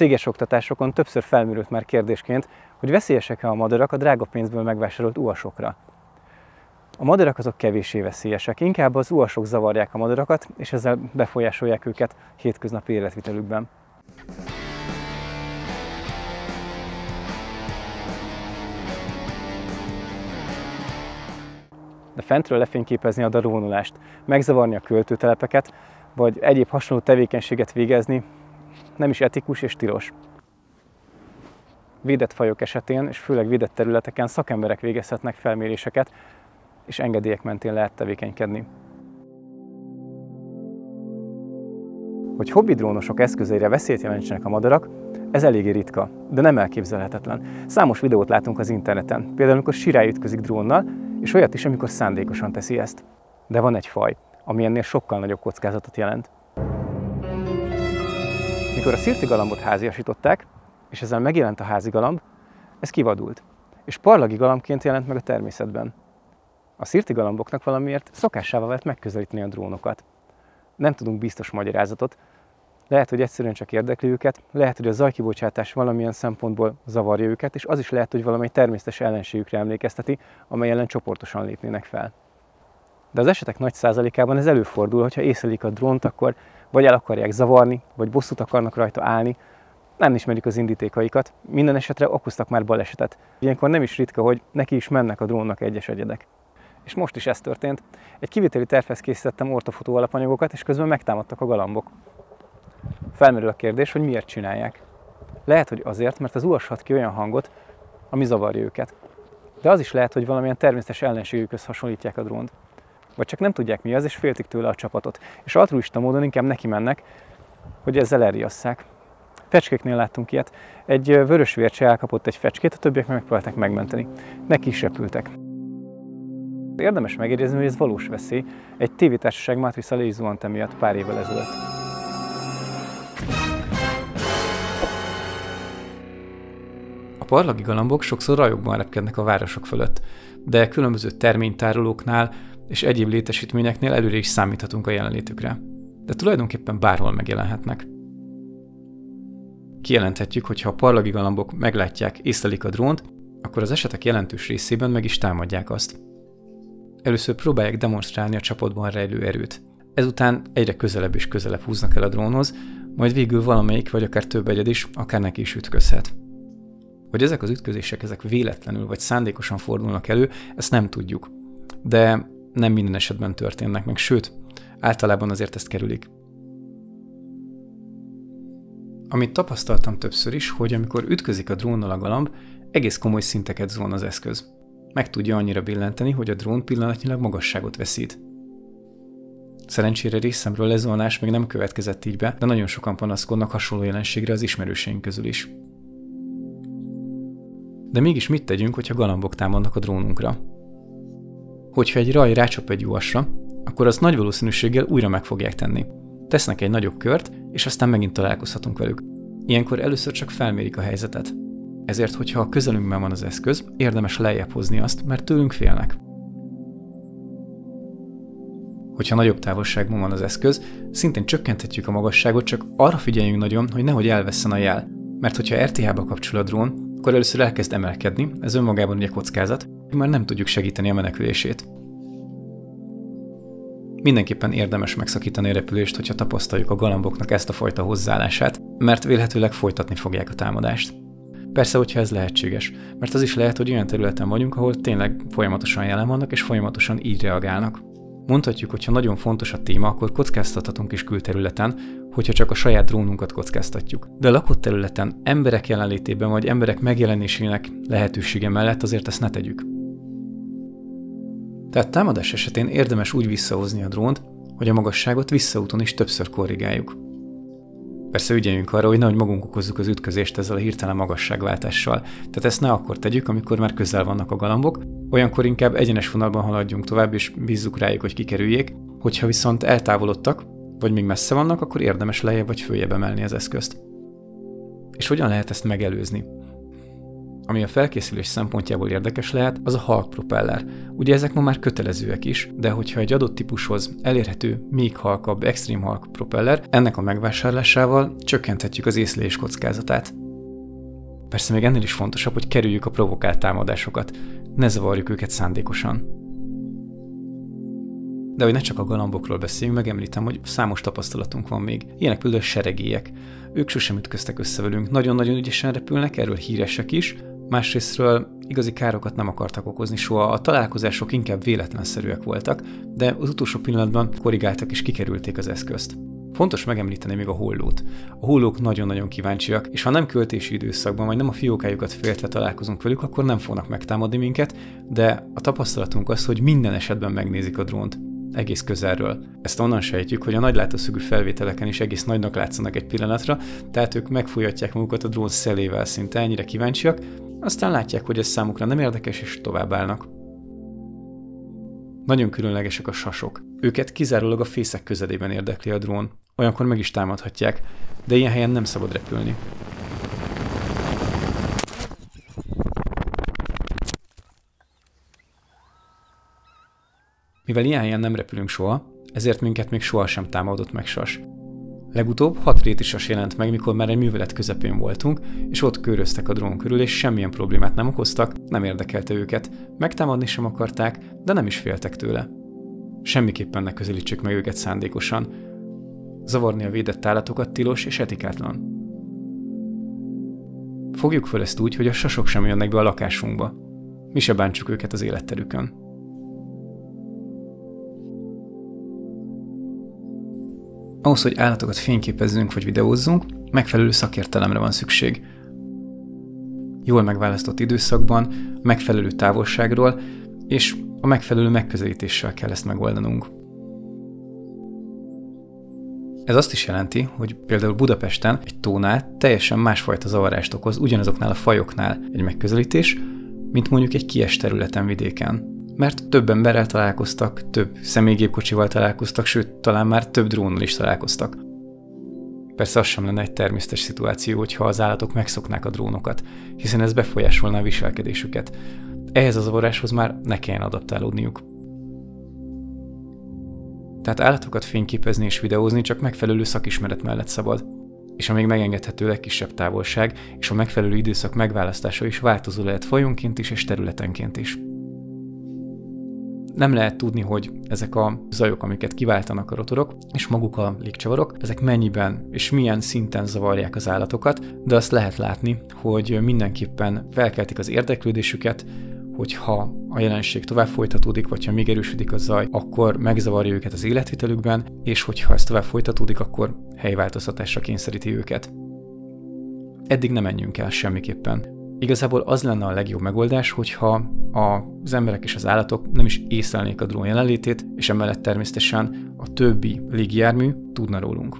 Céges oktatásokon többször felmerült már kérdésként, hogy veszélyesek-e a madarak a drága pénzből megvásárolt uasokra. A madarak azok kevéssé veszélyesek, inkább az uasok zavarják a madarakat, és ezzel befolyásolják őket hétköznapi életvitelükben. De fentről lefényképezni a drónulást, megzavarni a költőtelepeket, vagy egyéb hasonló tevékenységet végezni nem is etikus és tilos. Védett fajok esetén, és főleg védett területeken szakemberek végezhetnek felméréseket, és engedélyek mentén lehet tevékenykedni. Hogy hobbidrónosok eszközeire veszélyt jelentsenek a madarak, ez eléggé ritka, de nem elképzelhetetlen. Számos videót látunk az interneten, például amikor sirály ütközik drónnal, és olyat is, amikor szándékosan teszi ezt. De van egy faj, ami ennél sokkal nagyobb kockázatot jelent. Mikor a szirtigalambot háziasították, és ezzel megjelent a házigalamb, ez kivadult, és parlagi galambként jelent meg a természetben. A szirtigalamboknak valamiért szokásává vált megközelíteni a drónokat. Nem tudunk biztos magyarázatot, lehet, hogy egyszerűen csak érdekli őket, lehet, hogy a zajkibocsátás valamilyen szempontból zavarja őket, és az is lehet, hogy valami természetes ellenségükre emlékezteti, amely ellen csoportosan lépnének fel. De az esetek nagy százalékában ez előfordul, hogyha észlelik a drónt, akkor vagy el akarják zavarni, vagy bosszút akarnak rajta állni, nem ismerik az indítékaikat, minden esetre okoztak már balesetet. Ilyenkor nem is ritka, hogy neki is mennek a drónnak egyes egyedek. És most is ez történt. Egy kiviteli tervhez készítettem ortofotó alapanyagokat, és közben megtámadtak a galambok. Felmerül a kérdés, hogy miért csinálják. Lehet, hogy azért, mert az uas ad ki olyan hangot, ami zavarja őket. De az is lehet, hogy valamilyen természetes ellenségükhöz hasonlítják a drónt. Vagy csak nem tudják mi az, és féltik tőle a csapatot. És altruista módon inkább neki mennek, hogy ezzel elriasszák. Fecskéknél láttunk ilyet. Egy vörösvércse elkapott egy fecskét, a többiek megpróbálták megmenteni. Neki is repültek. Érdemes megjegyezni, hogy ez valós veszély. Egy tévétársaság mátrixal le is zuhant emiatt pár évvel ezelőtt. A parlagi galambok sokszor rajokban repkednek a városok fölött, de különböző terménytárolóknál és egyéb létesítményeknél előre is számíthatunk a jelenlétükre. De tulajdonképpen bárhol megjelenhetnek. Kijelenthetjük, hogy ha a parlagi galambok meglátják, észlelik a drónt, akkor az esetek jelentős részében meg is támadják azt. Először próbálják demonstrálni a csapatban rejlő erőt. Ezután egyre közelebb és közelebb húznak el a drónhoz, majd végül valamelyik vagy akár több egyed is, akár neki is ütközhet. Hogy ezek az ütközések véletlenül vagy szándékosan fordulnak elő, ezt nem tudjuk. De nem minden esetben történnek meg, sőt, általában azért ezt kerülik. Amit tapasztaltam többször is, hogy amikor ütközik a drónnal a galamb, egész komoly szinteket zuhan az eszköz. Meg tudja annyira billenteni, hogy a drón pillanatnyilag magasságot veszít. Szerencsére részemről lezuhanás még nem következett így be, de nagyon sokan panaszkodnak hasonló jelenségre az ismerőseink közül is. De mégis mit tegyünk, hogyha galambok támadnak a drónunkra? Hogyha egy raj rácsap egy uasra, akkor azt nagy valószínűséggel újra meg fogják tenni. Tesznek egy nagyobb kört, és aztán megint találkozhatunk velük. Ilyenkor először csak felmérik a helyzetet. Ezért, hogyha a közelünkben van az eszköz, érdemes lejjebb hozni azt, mert tőlünk félnek. Hogyha nagyobb távolságban van az eszköz, szintén csökkenthetjük a magasságot, csak arra figyeljünk nagyon, hogy nehogy elvesszen a jel. Mert hogyha RTH-ba kapcsol a drón, akkor először elkezd emelkedni, ez önmagában ugye kockázat, már nem tudjuk segíteni a menekülését. Mindenképpen érdemes megszakítani a repülést, hogyha tapasztaljuk a galamboknak ezt a fajta hozzáállását, mert vélhetőleg folytatni fogják a támadást. Persze, hogyha ez lehetséges, mert az is lehet, hogy olyan területen vagyunk, ahol tényleg folyamatosan jelen vannak, és folyamatosan így reagálnak. Mondhatjuk, hogy ha nagyon fontos a téma, akkor kockáztathatunk is külterületen, hogyha csak a saját drónunkat kockáztatjuk. De a lakott területen, emberek jelenlétében vagy emberek megjelenésének lehetősége mellett azért ezt ne tegyük. Tehát támadás esetén érdemes úgy visszahozni a drónt, hogy a magasságot visszaúton is többször korrigáljuk. Persze ügyeljünk arra, hogy nehogy magunk okozzuk az ütközést ezzel a hirtelen magasságváltással, tehát ezt ne akkor tegyük, amikor már közel vannak a galambok, olyankor inkább egyenes vonalban haladjunk tovább és bízzuk rájuk, hogy kikerüljék, hogyha viszont eltávolodtak, vagy még messze vannak, akkor érdemes lejjebb vagy följebb emelni az eszközt. És hogyan lehet ezt megelőzni? Ami a felkészülés szempontjából érdekes lehet, az a halk propeller. Ugye ezek ma már kötelezőek is, de hogyha egy adott típushoz elérhető még halkabb, extrém halk propeller, ennek a megvásárlásával csökkenthetjük az észlelés kockázatát. Persze még ennél is fontosabb, hogy kerüljük a provokált támadásokat, ne zavarjuk őket szándékosan. De hogy ne csak a galambokról beszéljünk, megemlítem, hogy számos tapasztalatunk van még. Ilyenek például seregélyek. Ők sosem ütköztek össze velünk, nagyon-nagyon ügyesen repülnek, erről híresek is. Másrésztről igazi károkat nem akartak okozni soha, a találkozások inkább véletlenszerűek voltak, de az utolsó pillanatban korrigáltak és kikerülték az eszközt. Fontos megemlíteni még a hollót. A hollók nagyon-nagyon kíváncsiak, és ha nem költési időszakban, vagy nem a fiókájukat féltve találkozunk velük, akkor nem fognak megtámadni minket, de a tapasztalatunk az, hogy minden esetben megnézik a drónt. Egész közelről. Ezt onnan sejtjük, hogy a nagy látószögű felvételeken is egész nagynak látszanak egy pillanatra, tehát ők megfújhatják magukat a drón szelével, szinte ennyire kíváncsiak, aztán látják, hogy ez számukra nem érdekes, és továbbállnak. Nagyon különlegesek a sasok. Őket kizárólag a fészek közelében érdekli a drón. Olyankor meg is támadhatják, de ilyen helyen nem szabad repülni. Mivel ilyen helyen nem repülünk soha, ezért minket még sohasem támadott meg sas. Legutóbb 6 réti sas jelent meg, mikor már egy művelet közepén voltunk, és ott köröztek a drón körül, és semmilyen problémát nem okoztak, nem érdekelte őket, megtámadni sem akarták, de nem is féltek tőle. Semmiképpen ne közelítsék meg őket szándékosan. Zavarni a védett állatokat tilos és etikátlan. Fogjuk föl ezt úgy, hogy a sasok sem jönnek be a lakásunkba. Mi se bántsuk őket az életterükön. Ahhoz, hogy állatokat fényképezzünk vagy videózzunk, megfelelő szakértelemre van szükség. Jól megválasztott időszakban, megfelelő távolságról, és a megfelelő megközelítéssel kell ezt megoldanunk. Ez azt is jelenti, hogy például Budapesten egy tónál teljesen másfajta zavarást okoz ugyanazoknál a fajoknál egy megközelítés, mint mondjuk egy kies területen vidéken. Mert több emberrel találkoztak, több személygépkocsival találkoztak, sőt, talán már több drónnal is találkoztak. Persze az sem lenne egy természetes szituáció, hogyha az állatok megszoknák a drónokat, hiszen ez befolyásolná a viselkedésüket. Ehhez a zavaráshoz már ne kelljen adaptálódniuk. Tehát állatokat fényképezni és videózni csak megfelelő szakismeret mellett szabad, és a még megengedhető legkisebb távolság és a megfelelő időszak megválasztása is változó lehet fajonként is és területenként is. Nem lehet tudni, hogy ezek a zajok, amiket kiváltanak a rotorok, és maguk a légcsavarok, ezek mennyiben és milyen szinten zavarják az állatokat, de azt lehet látni, hogy mindenképpen felkeltik az érdeklődésüket, hogyha a jelenség tovább folytatódik, vagy ha még erősödik a zaj, akkor megzavarja őket az életvitelükben, és hogyha ez tovább folytatódik, akkor helyváltoztatásra kényszeríti őket. Eddig nem menjünk el semmiképpen. Igazából az lenne a legjobb megoldás, hogyha az emberek és az állatok nem is észlelnék a drón jelenlétét, és emellett természetesen a többi légijármű tudna rólunk.